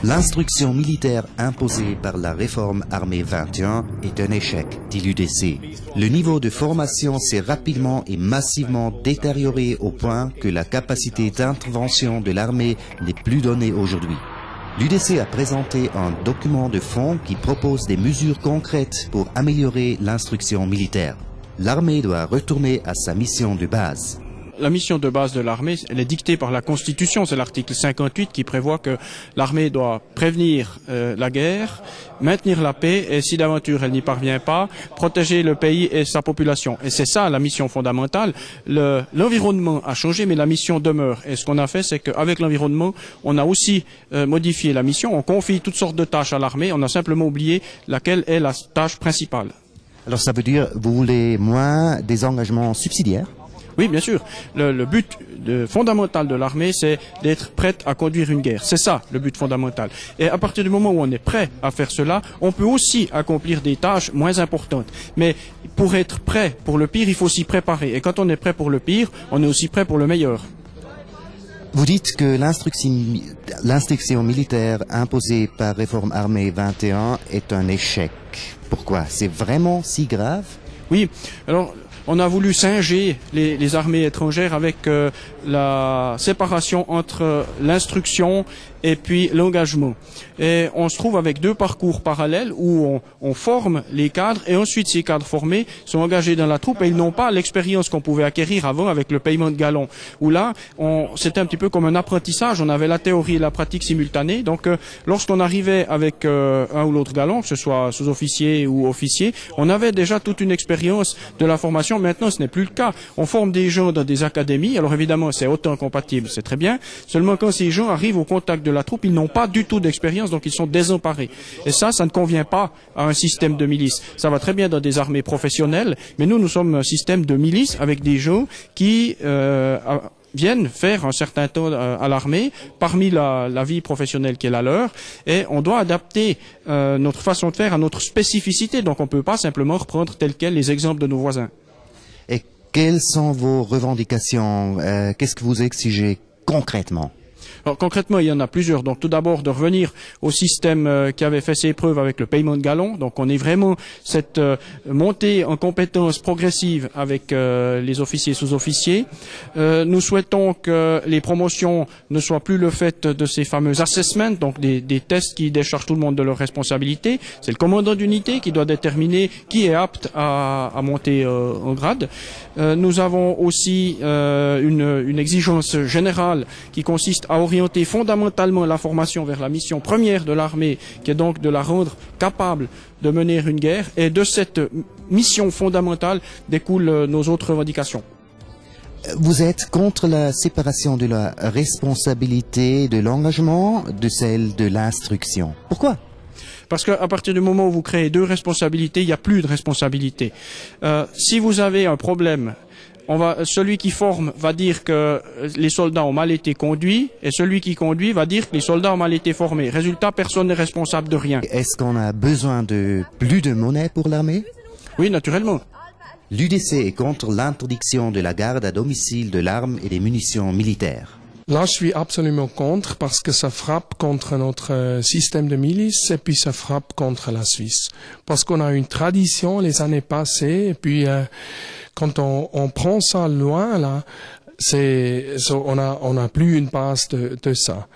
L'instruction militaire imposée par la réforme armée 21 est un échec, dit l'UDC. Le niveau de formation s'est rapidement et massivement détérioré au point que la capacité d'intervention de l'armée n'est plus donnée aujourd'hui. L'UDC a présenté un document de fond qui propose des mesures concrètes pour améliorer l'instruction militaire. L'armée doit retourner à sa mission de base. La mission de base de l'armée, elle est dictée par la Constitution. C'est l'article 58 qui prévoit que l'armée doit prévenir la guerre, maintenir la paix et si d'aventure elle n'y parvient pas, protéger le pays et sa population. Et c'est ça la mission fondamentale. L'environnement a changé mais la mission demeure. Et ce qu'on a fait, c'est qu'avec l'environnement, on a aussi modifié la mission. On confie toutes sortes de tâches à l'armée. On a simplement oublié laquelle est la tâche principale. Alors ça veut dire, vous voulez moins des engagements subsidiaires ? Oui, bien sûr. Le but fondamental de l'armée, c'est d'être prête à conduire une guerre. C'est ça, le but fondamental. Et à partir du moment où on est prêt à faire cela, on peut aussi accomplir des tâches moins importantes. Mais pour être prêt pour le pire, il faut s'y préparer. Et quand on est prêt pour le pire, on est aussi prêt pour le meilleur. Vous dites que l'instruction militaire imposée par Réforme armée 21 est un échec. Pourquoi? C'est vraiment si grave? Oui, alors on a voulu singer les armées étrangères avec la séparation entre l'instruction et puis l'engagement. Et on se trouve avec deux parcours parallèles où on forme les cadres et ensuite ces cadres formés sont engagés dans la troupe et ils n'ont pas l'expérience qu'on pouvait acquérir avant avec le paiement de galons. Où là, c'était un petit peu comme un apprentissage, on avait la théorie et la pratique simultanée. Donc lorsqu'on arrivait avec un ou l'autre galon, que ce soit sous-officier ou officier, on avait déjà toute une expérience de la formation. Maintenant, ce n'est plus le cas. On forme des gens dans des académies. Alors évidemment, c'est autant compatible, c'est très bien. Seulement quand ces gens arrivent au contact de la troupe, ils n'ont pas du tout d'expérience, donc ils sont désemparés. Et ça ne convient pas à un système de milice. Ça va très bien dans des armées professionnelles, mais nous sommes un système de milice avec des gens qui viennent faire un certain temps à l'armée, parmi la vie professionnelle qui est la leur, et on doit adapter notre façon de faire à notre spécificité. Donc on ne peut pas simplement reprendre tel quel les exemples de nos voisins. Et quelles sont vos revendications? Qu'est-ce que vous exigez concrètement? Alors concrètement, il y en a plusieurs. Donc tout d'abord de revenir au système qui avait fait ses preuves avec le paiement de galons. Donc on est vraiment cette montée en compétences progressive avec les officiers et sous-officiers. Nous souhaitons que les promotions ne soient plus le fait de ces fameux assessments, donc des tests qui déchargent tout le monde de leurs responsabilités. C'est le commandant d'unité qui doit déterminer qui est apte à monter en grade. Nous avons aussi une exigence générale qui consiste à orienter fondamentalement la formation vers la mission première de l'armée, qui est donc de la rendre capable de mener une guerre. Et de cette mission fondamentale découlent nos autres revendications. Vous êtes contre la séparation de la responsabilité de l'engagement de celle de l'instruction. Pourquoi? Parce qu'à partir du moment où vous créez deux responsabilités, il n'y a plus de responsabilité. Si vous avez un problème, celui qui forme va dire que les soldats ont mal été conduits et celui qui conduit va dire que les soldats ont mal été formés. Résultat, personne n'est responsable de rien. Est-ce qu'on a besoin de plus de monnaie pour l'armée? Oui, naturellement. L'UDC est contre l'interdiction de la garde à domicile de l'arme et des munitions militaires. Là, je suis absolument contre parce que ça frappe contre notre système de milice et puis ça frappe contre la Suisse. Parce qu'on a une tradition les années passées et puis quand on prend ça loin, là, on a plus une base de ça.